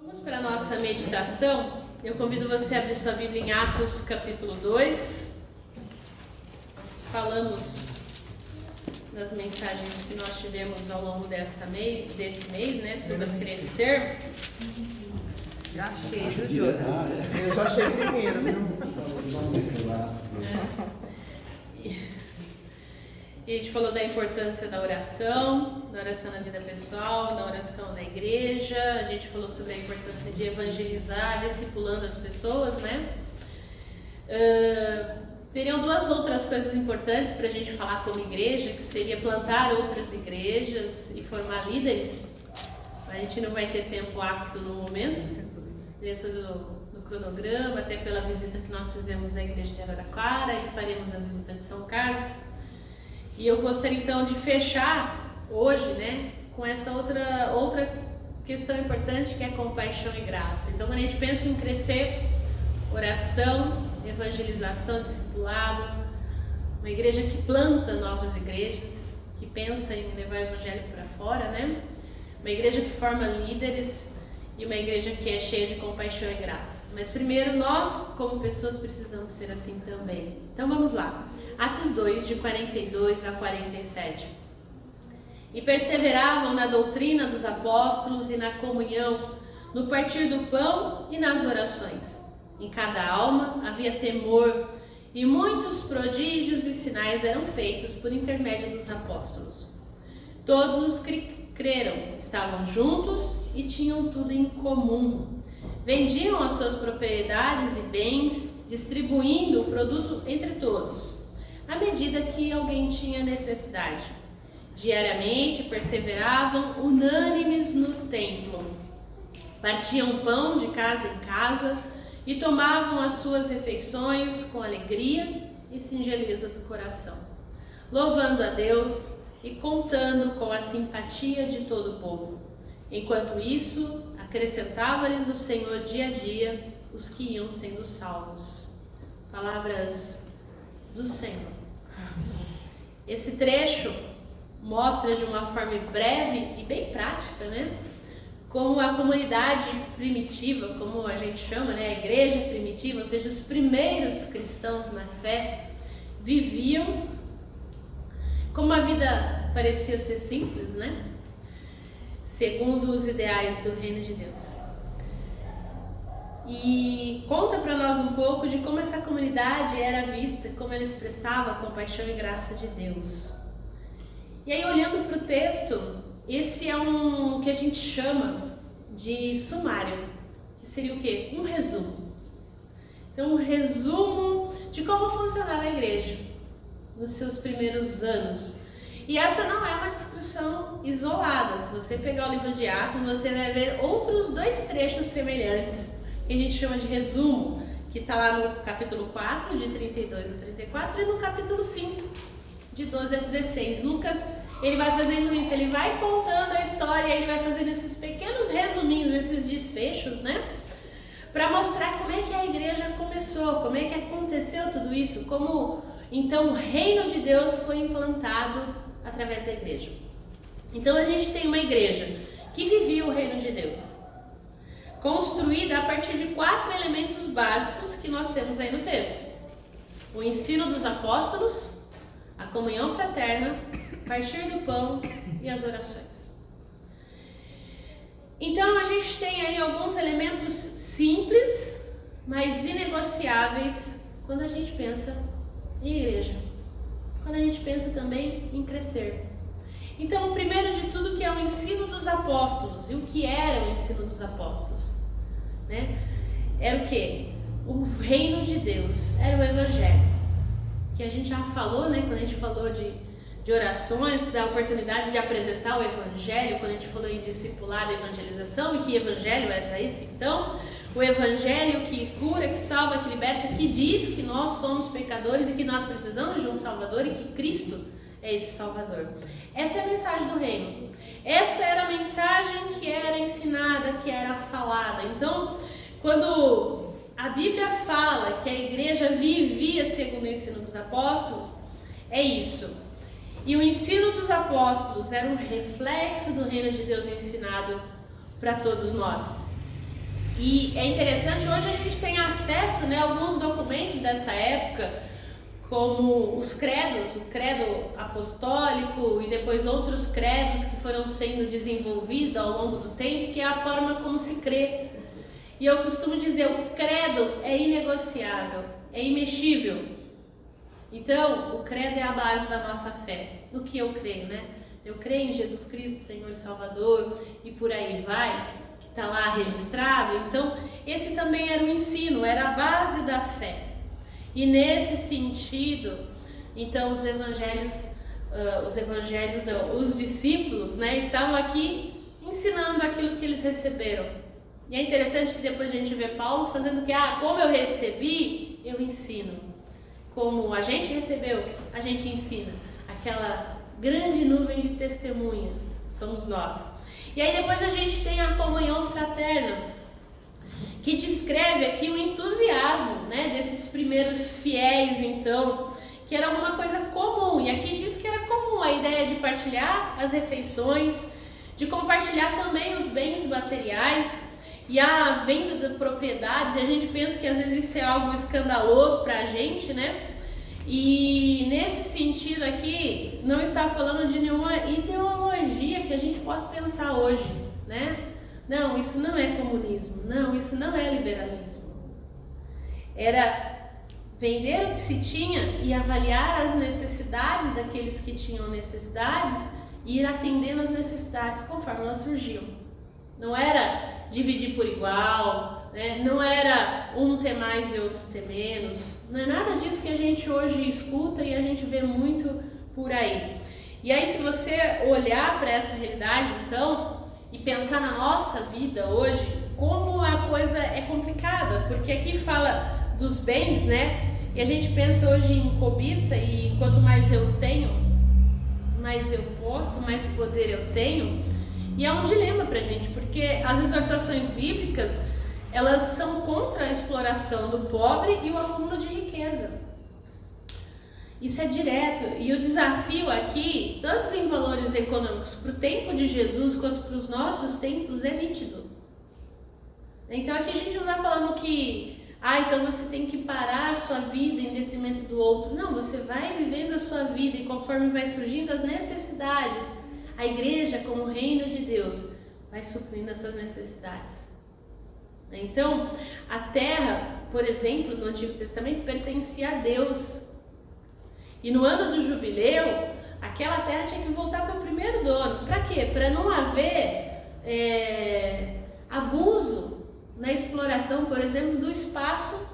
Vamos para a nossa meditação. Eu convido você a abrir sua Bíblia em Atos capítulo 2. Falamos das mensagens que nós tivemos ao longo desse mês, né, sobre crescer. Já achei, Júlio. Eu já achei primeiro, E a gente falou da importância da oração na vida pessoal, da oração na igreja. A gente falou sobre a importância de evangelizar, discipulando as pessoas, né? Teriam duas outras coisas importantes para a gente falar como igreja, que seria plantar outras igrejas e formar líderes. A gente não vai ter tempo apto no momento, dentro do cronograma, até pela visita que nós fizemos à igreja de Araraquara e faremos a visita de São Carlos. E eu gostaria então de fechar hoje, né, com essa outra questão importante, que é compaixão e graça. Então, quando a gente pensa em crescer, oração, evangelização, discipulado, uma igreja que planta novas igrejas, que pensa em levar o evangelho para fora, né? Uma igreja que forma líderes e uma igreja que é cheia de compaixão e graça. Mas primeiro, nós como pessoas precisamos ser assim também. Então vamos lá. Atos 2, de 42 a 47. E perseveravam na doutrina dos apóstolos e na comunhão, no partir do pão e nas orações. Em cada alma havia temor, e muitos prodígios e sinais eram feitos por intermédio dos apóstolos. Todos os creram, estavam juntos e tinham tudo em comum. Vendiam as suas propriedades e bens, distribuindo o produto entre todos, à medida que alguém tinha necessidade. Diariamente perseveravam unânimes no templo. Partiam pão de casa em casa e tomavam as suas refeições com alegria e singeleza do coração, louvando a Deus e contando com a simpatia de todo o povo. Enquanto isso, acrescentava-lhes o Senhor dia a dia os que iam sendo salvos. Palavras do Senhor. Esse trecho mostra de uma forma breve e bem prática, né, como a comunidade primitiva, como a gente chama, né, a igreja primitiva, ou seja, os primeiros cristãos na fé, viviam como a vida parecia ser simples, né, segundo os ideais do reino de Deus. E conta para nós um pouco de como essa comunidade era vista, como ela expressava a compaixão e graça de Deus. E aí, olhando para o texto, esse é um que a gente chama de sumário, que seria o quê? Um resumo. Então, um resumo de como funcionava a igreja nos seus primeiros anos. E essa não é uma descrição isolada. Se você pegar o livro de Atos, você vai ver outros dois trechos semelhantes, que a gente chama de resumo, que está lá no capítulo 4, de 32 a 34, e no capítulo 5, de 12 a 16. Lucas, ele vai fazendo isso, ele vai contando a história, ele vai fazendo esses pequenos resuminhos, esses desfechos, né? Para mostrar como é que a igreja começou, como é que aconteceu tudo isso, como então o reino de Deus foi implantado através da igreja. Então a gente tem uma igreja que vivia o reino de Deus, construída a partir de 4 elementos básicos que nós temos aí no texto: o ensino dos apóstolos, a comunhão fraterna, partir do pão e as orações. Então a gente tem aí alguns elementos simples, mas inegociáveis quando a gente pensa em igreja, quando a gente pensa também em crescer. Então, o primeiro de tudo, que é o ensino dos apóstolos. E o que era o ensino dos apóstolos, né? Era o quê? O reino de Deus, era o evangelho, que a gente já falou, né? Quando a gente falou de orações, da oportunidade de apresentar o evangelho, quando a gente falou em discipulado e evangelização. E que evangelho era esse então? O evangelho que cura, que salva, que liberta, que diz que nós somos pecadores e que nós precisamos de um salvador e que Cristo é esse salvador. Essa é a mensagem do reino. Essa era a mensagem que era ensinada, que era falada. Então, quando a Bíblia fala que a igreja vivia segundo o ensino dos apóstolos, é isso. E o ensino dos apóstolos era um reflexo do reino de Deus ensinado para todos nós. E é interessante, hoje a gente tem acesso, né, a alguns documentos dessa época, como os credos, o credo apostólico e depois outros credos que foram sendo desenvolvidos ao longo do tempo, que é a forma como se crê. E eu costumo dizer, o credo é inegociável, é imexível. Então, o credo é a base da nossa fé. No que eu creio, né? Eu creio em Jesus Cristo, Senhor e Salvador, e por aí vai, que está lá registrado. Então, esse também era o ensino, era a base da fé. E nesse sentido, então os discípulos, né, estavam aqui ensinando aquilo que eles receberam. E é interessante que depois a gente vê Paulo fazendo o que? Como eu recebi, eu ensino. Como a gente recebeu, a gente ensina. Aquela grande nuvem de testemunhas somos nós. E aí depois a gente tem a comunhão fraterna, que descreve aqui o entusiasmo, né, desses primeiros fiéis, então, que era uma coisa comum. E aqui diz que era comum a ideia de partilhar as refeições, de compartilhar também os bens materiais e a venda de propriedades. E a gente pensa que às vezes isso é algo escandaloso para a gente, né? E nesse sentido aqui, não está falando de nenhuma ideologia que a gente possa pensar hoje, né? Não, isso não é comunismo, não, isso não é liberalismo. Era vender o que se tinha e avaliar as necessidades daqueles que tinham necessidades e ir atendendo as necessidades conforme elas surgiam. Não era dividir por igual, né? Não era um ter mais e outro ter menos. Não é nada disso que a gente hoje escuta e a gente vê muito por aí. E aí, se você olhar para essa realidade, então, e pensar na nossa vida hoje, como a coisa é complicada, porque aqui fala dos bens, né? E a gente pensa hoje em cobiça, e quanto mais eu tenho, mais eu posso, mais poder eu tenho. E é um dilema pra gente, porque as exortações bíblicas, elas são contra a exploração do pobre e o acúmulo de riqueza. Isso é direto, e o desafio aqui, tanto em valores econômicos para o tempo de Jesus quanto para os nossos tempos, é nítido. Então aqui a gente não está falando que, então você tem que parar a sua vida em detrimento do outro. Não, você vai vivendo a sua vida e conforme vai surgindo as necessidades, a igreja como reino de Deus vai suprindo essas necessidades. Então, a terra, por exemplo, no Antigo Testamento pertencia a Deus. E no ano do jubileu, aquela terra tinha que voltar para o primeiro dono. Para quê? Para não haver abuso na exploração, por exemplo, do espaço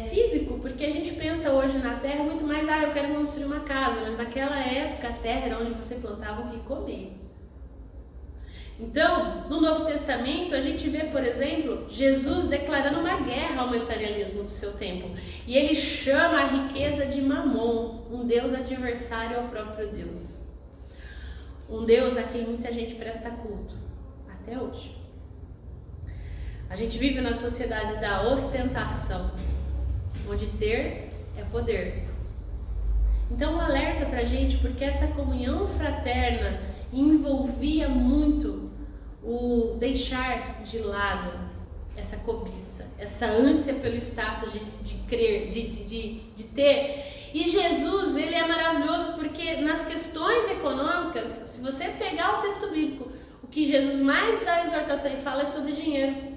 físico. Porque a gente pensa hoje na terra muito mais, eu quero construir uma casa. Mas naquela época a terra era onde você plantava o que comer. Então, no Novo Testamento, a gente vê, por exemplo, Jesus declarando uma guerra ao materialismo do seu tempo. E ele chama a riqueza de Mamon, um Deus adversário ao próprio Deus. Um Deus a quem muita gente presta culto, até hoje. A gente vive na sociedade da ostentação, onde ter é poder. Então, um alerta pra gente, porque essa comunhão fraterna envolvia muito o deixar de lado essa cobiça, essa ânsia pelo status de crer, de ter. E Jesus, ele é maravilhoso porque nas questões econômicas, se você pegar o texto bíblico, o que Jesus mais dá exortação e fala é sobre dinheiro.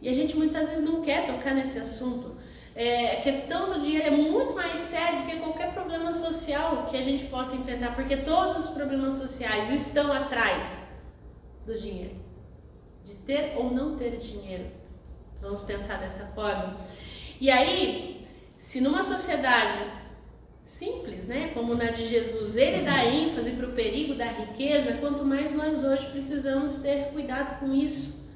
E a gente muitas vezes não quer tocar nesse assunto. A questão do dinheiro é muito mais séria do que qualquer problema social que a gente possa enfrentar, porque todos os problemas sociais estão atrás do dinheiro, de ter ou não ter dinheiro. Vamos pensar dessa forma. E aí, se numa sociedade simples, né, como na de Jesus, ele dá ênfase para o perigo da riqueza, quanto mais nós hoje precisamos ter cuidado com isso.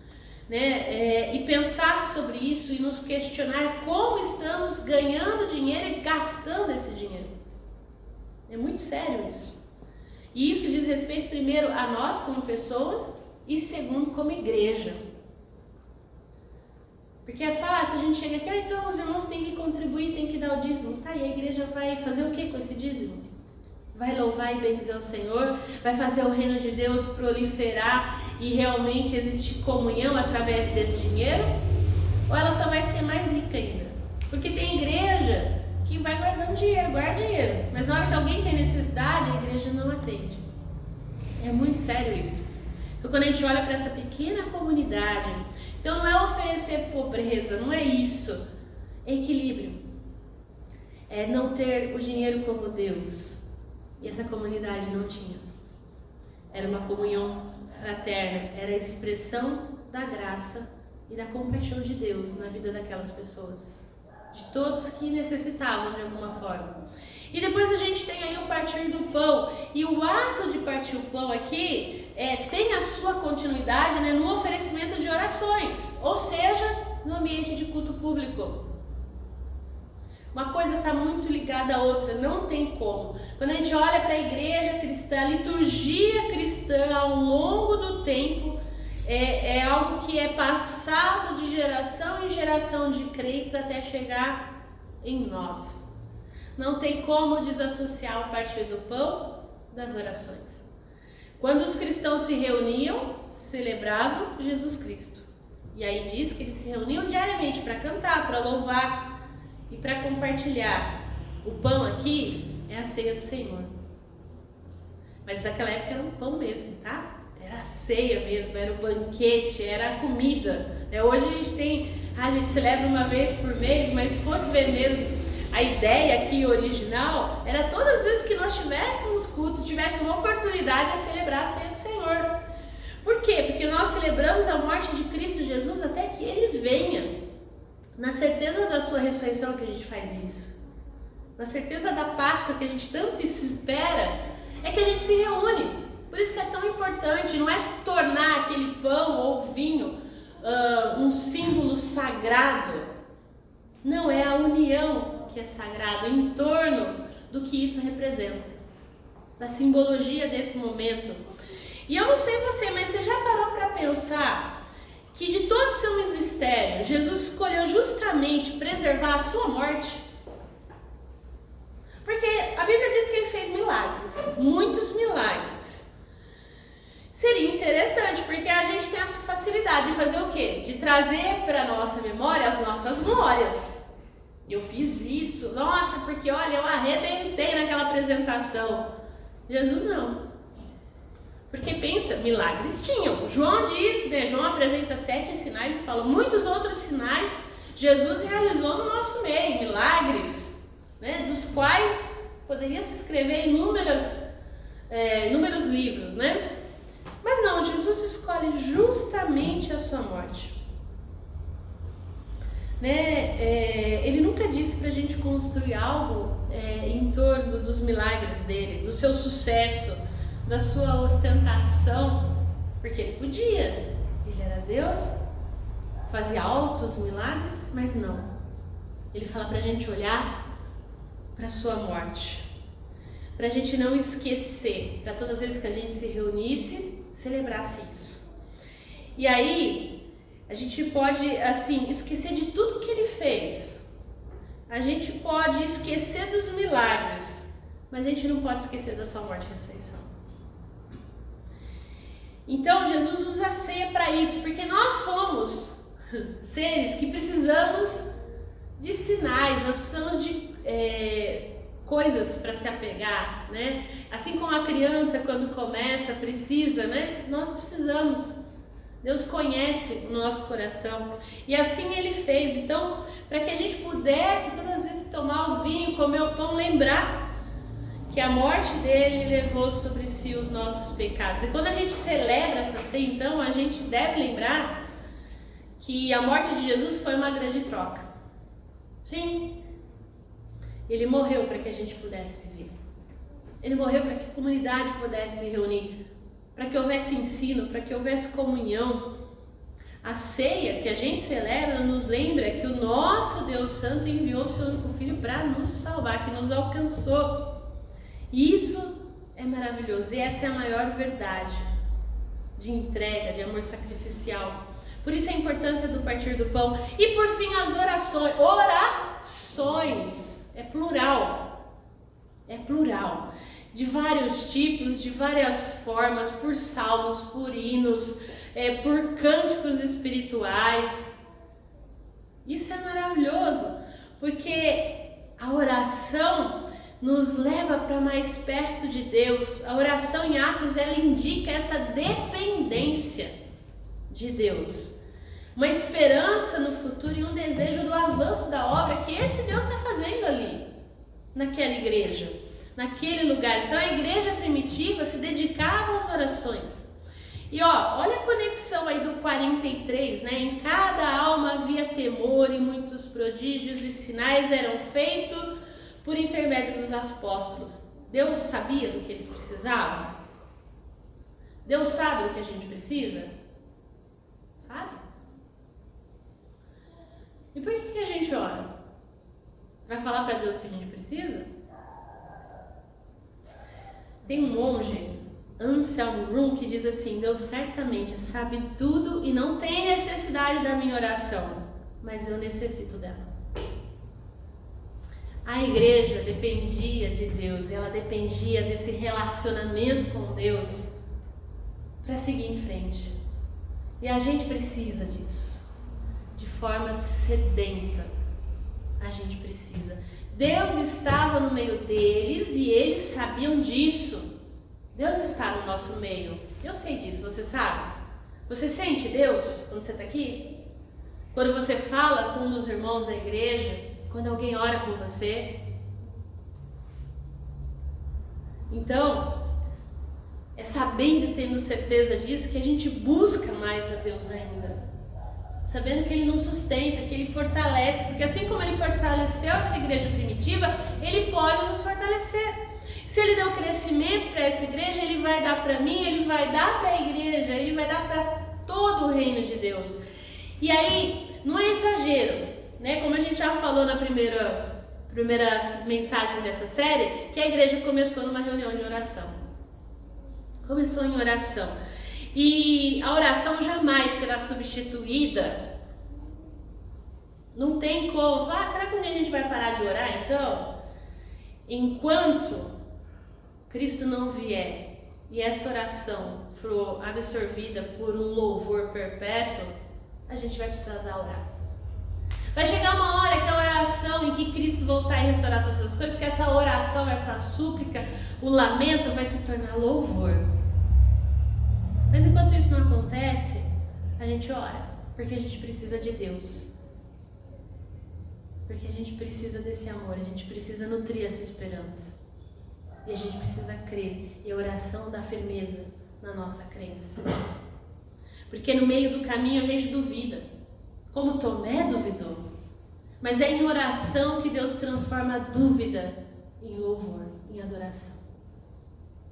Né? E pensar sobre isso e nos questionar como estamos ganhando dinheiro e gastando esse dinheiro. É muito sério isso. E isso diz respeito primeiro a nós como pessoas e segundo como igreja. Porque é fácil, a gente chega aqui, então os irmãos têm que contribuir, têm que dar o dízimo. Tá, e a igreja vai fazer o que com esse dízimo? vai louvar e bendizer o Senhor, vai fazer o reino de Deus proliferar e realmente existir comunhão através desse dinheiro? Ou ela só vai ser mais rica ainda? Porque tem igreja que vai guardando dinheiro, guarda dinheiro, mas na hora que alguém tem necessidade, a igreja não atende. É muito sério isso. Então quando a gente olha para essa pequena comunidade, então não é oferecer pobreza, não é isso. É equilíbrio. É não ter o dinheiro como Deus. E essa comunidade não tinha. Era uma comunhão fraterna, era a expressão da graça e da compaixão de Deus na vida daquelas pessoas, de todos que necessitavam de alguma forma. E depois a gente tem aí o partir do pão, e o ato de partir o pão aqui tem a sua continuidade, né, no oferecimento de orações, ou seja, no ambiente de culto público. Uma coisa está muito ligada à outra, não tem como. Quando a gente olha para a igreja cristã, a liturgia cristã ao longo do tempo, é algo que é passado de geração em geração de crentes até chegar em nós. Não tem como desassociar o partir do pão das orações. Quando os cristãos se reuniam, celebravam Jesus Cristo. E aí diz que eles se reuniam diariamente para cantar, para louvar e para compartilhar. O pão aqui é a ceia do Senhor. Mas naquela época era um pão mesmo, tá? Era a ceia mesmo, era o banquete, era a comida. Hoje a gente celebra uma vez por mês, mas se fosse ver mesmo, a ideia aqui original era todas as vezes que nós tivéssemos culto, tivéssemos uma oportunidade de celebrar a ceia do Senhor. Por quê? Porque nós celebramos a morte de Cristo Jesus até que Ele venha. Na certeza da sua ressurreição que a gente faz isso. Na certeza da Páscoa que a gente tanto espera, é que a gente se reúne. Por isso que é tão importante, não é tornar aquele pão ou vinho um símbolo sagrado. Não, é a união que é sagrado em torno do que isso representa, da simbologia desse momento. E eu não sei você, mas você já parou para pensar que de todo o seu ministério, Jesus escolheu justamente preservar a sua morte? Porque a Bíblia diz que Ele fez milagres, muitos milagres. Seria interessante, porque a gente tem essa facilidade de fazer o quê? De trazer para a nossa memória as nossas glórias. Eu fiz isso, nossa, porque olha, eu arrebentei naquela apresentação. Jesus não. Porque pensa, milagres tinham. João diz, né? João apresenta 7 sinais e fala, muitos outros sinais Jesus realizou no nosso meio, milagres, né? Dos quais poderia se escrever inúmeros livros, né? Mas não, Jesus escolhe justamente a sua morte. Ele nunca disse para a gente construir algo em torno dos milagres dele, do seu sucesso, da sua ostentação, porque ele podia, ele era Deus, fazia altos milagres, mas não. Ele fala para a gente olhar para a sua morte, para a gente não esquecer, para todas as vezes que a gente se reunisse, celebrasse isso. E aí a gente pode, assim, esquecer de tudo que ele fez. A gente pode esquecer dos milagres, mas a gente não pode esquecer da sua morte e ressurreição. Então, Jesus usa a ceia para isso, porque nós somos seres que precisamos de sinais, nós precisamos de coisas para se apegar, né? Assim como a criança, quando começa, precisa, né? Nós precisamos. Deus conhece o nosso coração e assim Ele fez. Então, para que a gente pudesse, todas as vezes que tomar o vinho, comer o pão, lembrar que a morte dele levou sobre si os nossos pecados. E quando a gente celebra essa ceia, então, a gente deve lembrar que a morte de Jesus foi uma grande troca. Sim, Ele morreu para que a gente pudesse viver. Ele morreu para que a comunidade pudesse se reunir, para que houvesse ensino, para que houvesse comunhão. A ceia que a gente celebra nos lembra que o nosso Deus Santo enviou o seu único Filho para nos salvar, que nos alcançou. E isso é maravilhoso, e essa é a maior verdade de entrega, de amor sacrificial. Por isso a importância do partir do pão. E por fim as orações. Orações, é plural. de vários tipos, de várias formas, por salmos, por hinos, por cânticos espirituais. Isso é maravilhoso, porque a oração nos leva para mais perto de Deus. A oração em Atos, ela indica essa dependência de Deus, uma esperança no futuro e um desejo do avanço da obra que esse Deus está fazendo ali, naquela igreja, naquele lugar. Então a igreja primitiva se dedicava às orações. E olha a conexão aí do 43, né? Em cada alma havia temor e muitos prodígios e sinais eram feitos por intermédio dos apóstolos. Deus sabia do que eles precisavam? Deus sabe do que a gente precisa? Sabe? E por que a gente ora? Vai falar para Deus o que a gente precisa? Tem um monge, Anselm Grun, que diz assim: Deus certamente sabe tudo e não tem necessidade da minha oração, mas eu necessito dela. A igreja dependia de Deus, ela dependia desse relacionamento com Deus para seguir em frente. E a gente precisa disso, de forma sedenta. A gente precisa. Deus estava no meio deles e eles sabiam disso. Deus está no nosso meio. Eu sei disso, você sabe? Você sente Deus quando você está aqui? Quando você fala com um dos irmãos da igreja? Quando alguém ora por você? Então, é sabendo e tendo certeza disso que a gente busca mais a Deus ainda. Sabendo que Ele nos sustenta, que Ele fortalece. Porque assim como Ele fortaleceu essa igreja primitiva, Ele pode nos fortalecer. Se Ele deu crescimento para essa igreja, Ele vai dar para mim, Ele vai dar para a igreja, Ele vai dar para todo o reino de Deus. E aí, não é exagero, né? Como a gente já falou na primeira mensagem dessa série, que a igreja começou numa reunião de oração. Começou em oração. E a oração jamais será substituída. Não tem como. Será que um dia a gente vai parar de orar então? Enquanto Cristo não vier e essa oração for absorvida por um louvor perpétuo, a gente vai precisar orar. Vai chegar uma hora que a oração, em que Cristo voltar e restaurar todas as coisas, que essa oração, essa súplica, o lamento vai se tornar louvor. Mas enquanto isso não acontece, a gente ora, porque a gente precisa de Deus. Porque a gente precisa desse amor, a gente precisa nutrir essa esperança. E a gente precisa crer. E a oração dá firmeza na nossa crença. Porque no meio do caminho a gente duvida. Como Tomé duvidou. Mas é em oração que Deus transforma a dúvida em louvor, em adoração.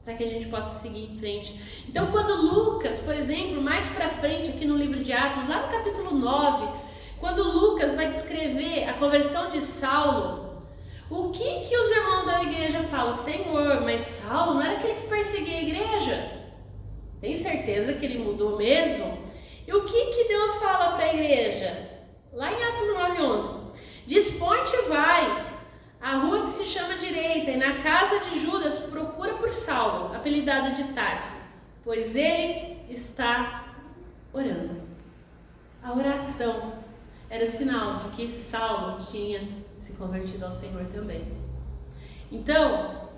Para que a gente possa seguir em frente. Então quando Lucas, por exemplo, mais para frente aqui no livro de Atos, lá no capítulo 9, quando Lucas vai descrever a conversão de Saulo, o que os irmãos da igreja falam? Senhor, mas Saulo não era aquele que perseguia a igreja? Tem certeza que ele mudou mesmo? E o que Deus fala para a igreja? Lá em Atos 9:11. Dispõe-te e vai à rua que se chama Direita, e na casa de Judas procura por Saulo, apelidado de Tarso, pois ele está orando. A oração era sinal de que Saulo tinha se convertido ao Senhor também. Então,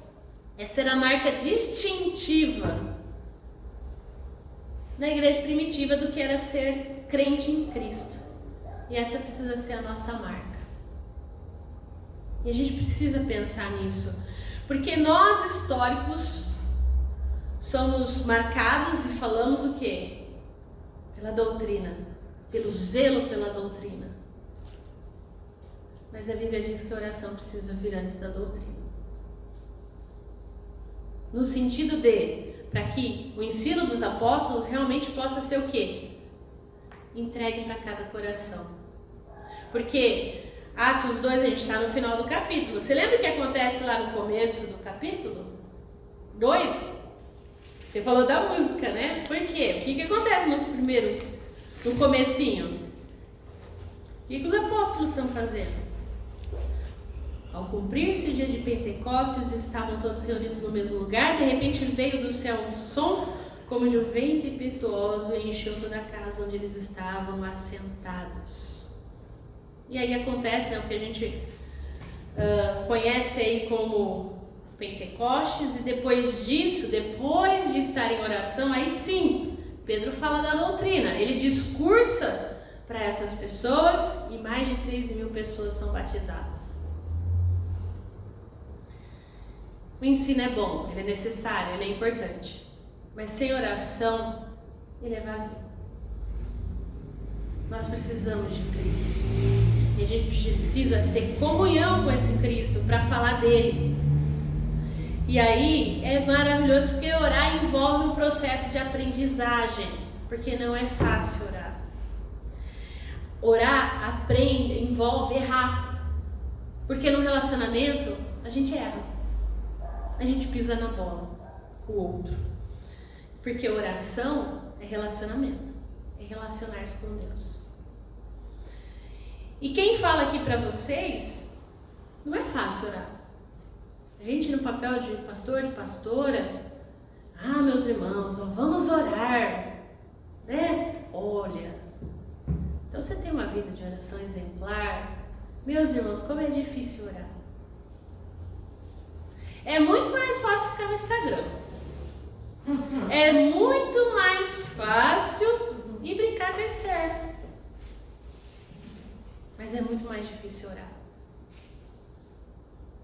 essa era a marca distintiva na igreja primitiva do que era ser crente em Cristo. E essa precisa ser a nossa marca. E a gente precisa pensar nisso, porque nós históricos somos marcados e falamos o quê? Pela doutrina, pelo zelo pela doutrina. Mas a Bíblia diz que a oração precisa vir antes da doutrina. No sentido de, para que o ensino dos apóstolos realmente possa ser o quê? Entregue para cada coração. Porque Atos 2, a gente está no final do capítulo. Você lembra o que acontece lá no começo do capítulo 2? Você falou da música, né? Por quê? O que acontece no comecinho? O que os apóstolos estão fazendo? Ao cumprir-se o dia de Pentecostes, estavam todos reunidos no mesmo lugar. De repente veio do céu um som como de um vento impetuoso e encheu toda a casa onde eles estavam assentados. E aí acontece, o que a gente conhece aí como Pentecostes, e depois disso, depois de estar em oração, aí sim, Pedro fala da doutrina, ele discursa para essas pessoas e mais de 13.000 pessoas são batizadas. O ensino é bom, ele é necessário, ele é importante, mas sem oração, ele é vazio. Nós precisamos de Cristo e a gente precisa ter comunhão com esse Cristo para falar dele. E aí é maravilhoso porque orar envolve um processo de aprendizagem, porque não é fácil orar. Orar envolve errar, porque no relacionamento a gente erra, a gente pisa na bola com o outro, porque oração é relacionamento, é relacionar-se com Deus. E quem fala aqui para vocês, não é fácil orar. A gente no papel de pastor, de pastora, meus irmãos, vamos orar, né? Olha, então você tem uma vida de oração exemplar. Meus irmãos, como é difícil orar. É muito mais fácil ficar no Instagram. É muito mais fácil ir brincar com a Esther. Mas é muito mais difícil orar.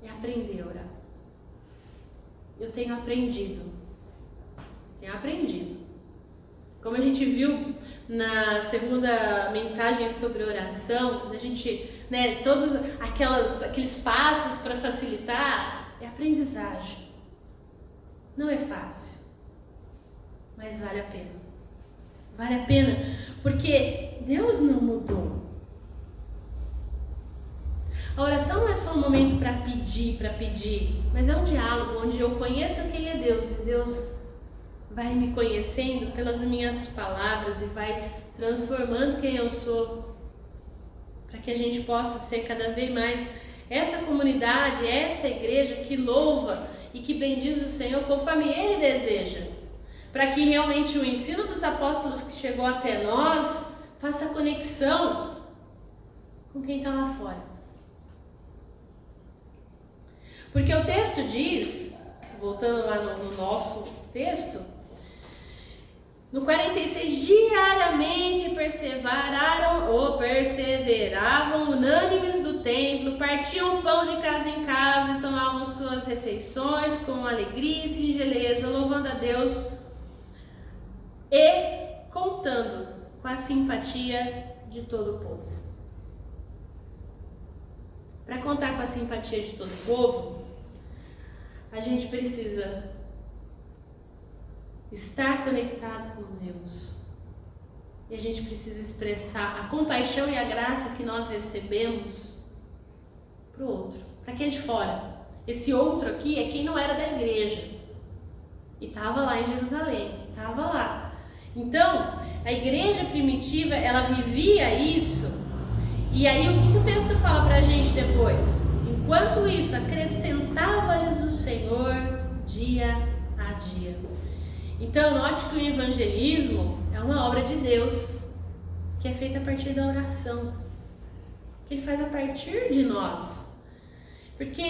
É aprender a orar. Eu tenho aprendido. Como a gente viu na segunda mensagem sobre oração, a gente, todos aqueles passos para facilitar, é aprendizagem. Não é fácil, mas vale a pena. Vale a pena, porque Deus não mudou. A oração não é só um momento para pedir, mas é um diálogo onde eu conheço quem é Deus e Deus vai me conhecendo pelas minhas palavras e vai transformando quem eu sou, para que a gente possa ser cada vez mais essa comunidade, essa igreja que louva e que bendiz o Senhor conforme Ele deseja, para que realmente o ensino dos apóstolos que chegou até nós faça conexão com quem está lá fora. Porque o texto diz, voltando lá no nosso texto, no 46, diariamente perseveravam unânimes do templo, partiam pão de casa em casa e tomavam suas refeições com alegria e singeleza, louvando a Deus e contando com a simpatia de todo o povo. Para contar com a simpatia de todo o povo, a gente precisa estar conectado com Deus. E a gente precisa expressar a compaixão e a graça que nós recebemos para o outro, para quem é de fora. Esse outro aqui é quem não era da igreja e estava lá em Jerusalém, estava lá. Então, a igreja primitiva, ela vivia isso. E aí, o que o texto fala para a gente depois? Enquanto isso, acrescentava-lhes o Senhor dia a dia. Então, note que o evangelismo é uma obra de Deus, que é feita a partir da oração, que Ele faz a partir de nós. Porque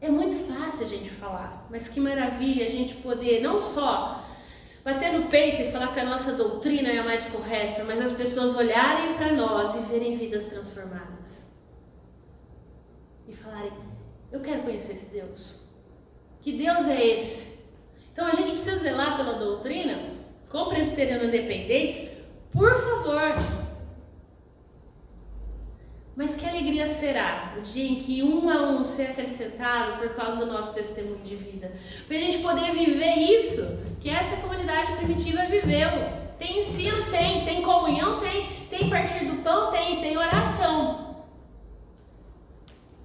é muito fácil a gente falar, mas que maravilha a gente poder não só bater no peito e falar que a nossa doutrina é a mais correta, mas as pessoas olharem para nós e verem vidas transformadas. E falarem, eu quero conhecer esse Deus. Que Deus é esse? Então a gente precisa zelar pela doutrina, como presbiterianos independentes, por favor. Mas que alegria será o dia em que um a um ser acrescentado por causa do nosso testemunho de vida. Para a gente poder viver isso que essa comunidade primitiva viveu. Tem ensino? Tem comunhão? Tem partir do pão? Tem oração.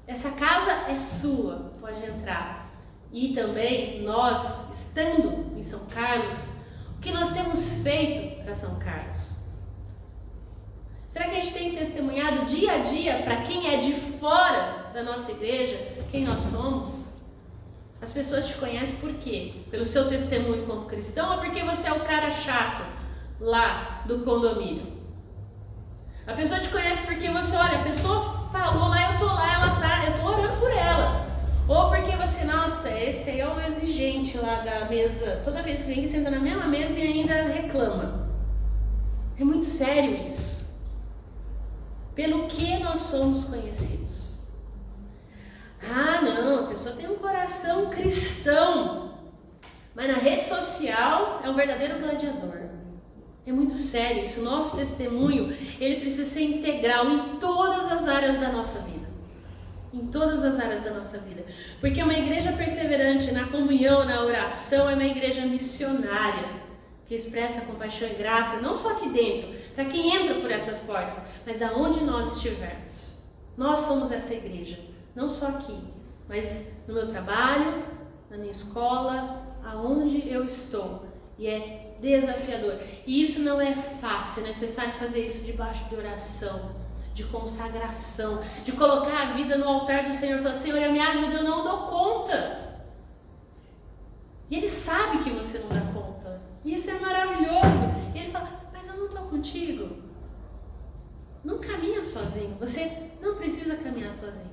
Essa casa é sua, pode entrar. E também nós, estando em São Carlos, o que nós temos feito para São Carlos? Será que a gente tem testemunhado dia a dia para quem é de fora da nossa igreja quem nós somos, as pessoas te conhecem por quê? Pelo seu testemunho como cristão ou porque você é o cara chato lá do condomínio? A pessoa te conhece porque você, olha, a pessoa falou lá, eu tô lá, ela tá, eu tô orando por ela. Ou porque você, nossa, esse aí é um exigente lá da mesa, toda vez que vem senta na mesma mesa e ainda reclama. É muito sério isso. Pelo que nós somos conhecidos? Ah, não, a pessoa tem um coração cristão, mas na rede social é um verdadeiro gladiador. É muito sério isso. O nosso testemunho, ele precisa ser integral em todas as áreas da nossa vida. Em todas as áreas da nossa vida. Porque uma igreja perseverante na comunhão, na oração, é uma igreja missionária, que expressa compaixão e graça, não só aqui dentro, para quem entra por essas portas, mas aonde nós estivermos. Nós somos essa igreja, não só aqui, mas no meu trabalho, na minha escola, aonde eu estou. E é desafiador. E isso não é fácil, é necessário fazer isso debaixo de oração, de consagração, de colocar a vida no altar do Senhor e falar, Senhor, me ajuda, eu não dou conta. E Ele sabe que você não dá conta. E isso é maravilhoso. E Ele fala, mas eu não estou contigo. Não caminha sozinho. Você não precisa caminhar sozinho.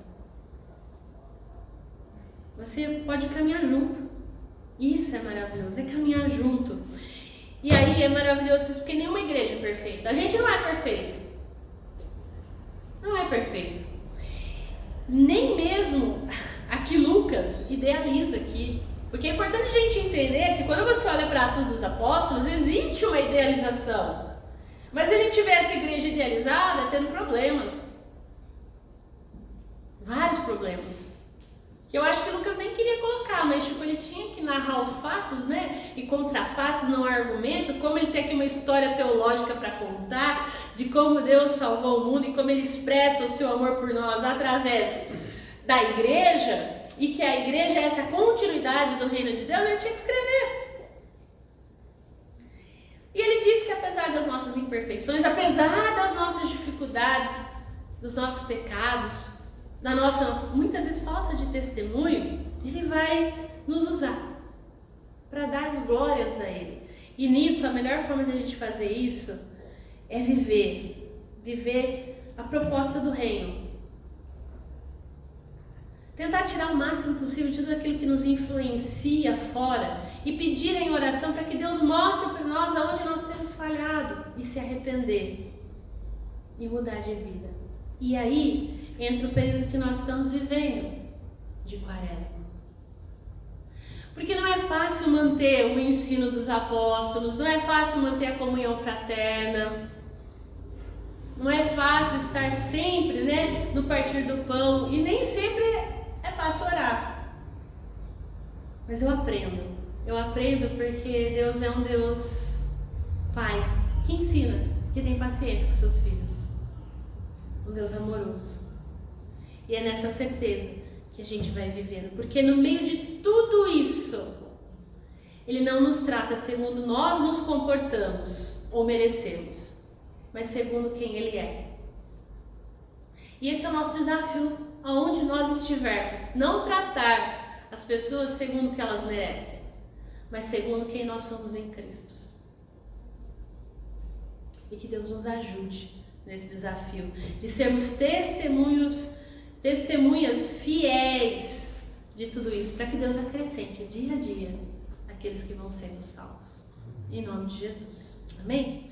Você pode caminhar junto. Isso é maravilhoso, é caminhar junto. E aí é maravilhoso isso, porque nenhuma igreja é perfeita. A gente não é perfeito. Não é perfeito. Nem mesmo aqui Lucas idealiza aqui. Porque é importante a gente entender que quando você olha para Atos dos Apóstolos, existe uma idealização. Mas se a gente vê essa igreja idealizada, tendo problemas. Vários problemas. Que eu acho que Lucas nem queria colocar, mas tipo, ele tinha que narrar os fatos, né? E contra fatos não há argumento, como ele tem aqui uma história teológica para contar, de como Deus salvou o mundo e como ele expressa o seu amor por nós através da igreja, e que a igreja é essa continuidade do reino de Deus, ele tinha que escrever. E ele diz que apesar das nossas imperfeições, apesar das nossas dificuldades, dos nossos pecados, da nossa, muitas vezes, falta de testemunho, Ele vai nos usar para dar glórias a Ele. E nisso, a melhor forma de a gente fazer isso é viver a proposta do reino. Tentar tirar o máximo possível de tudo aquilo que nos influencia fora e pedir em oração para que Deus mostre para nós aonde nós temos falhado e se arrepender e mudar de vida. E aí entra o período que nós estamos vivendo, de Quaresma. Porque não é fácil manter o ensino dos apóstolos, não é fácil manter a comunhão fraterna, não é fácil estar sempre, né, no partir do pão, e nem sempre é fácil orar. Mas eu aprendo porque Deus é um Deus Pai, que ensina, que tem paciência com seus filhos. Um Deus amoroso. E é nessa certeza que a gente vai vivendo. Porque no meio de tudo isso, Ele não nos trata segundo nós nos comportamos ou merecemos, mas segundo quem Ele é. E esse é o nosso desafio, aonde nós estivermos. Não tratar as pessoas segundo o que elas merecem, mas segundo quem nós somos em Cristo. E que Deus nos ajude nesse desafio de sermos testemunhas fiéis de tudo isso, para que Deus acrescente dia a dia aqueles que vão sendo salvos. Em nome de Jesus. Amém?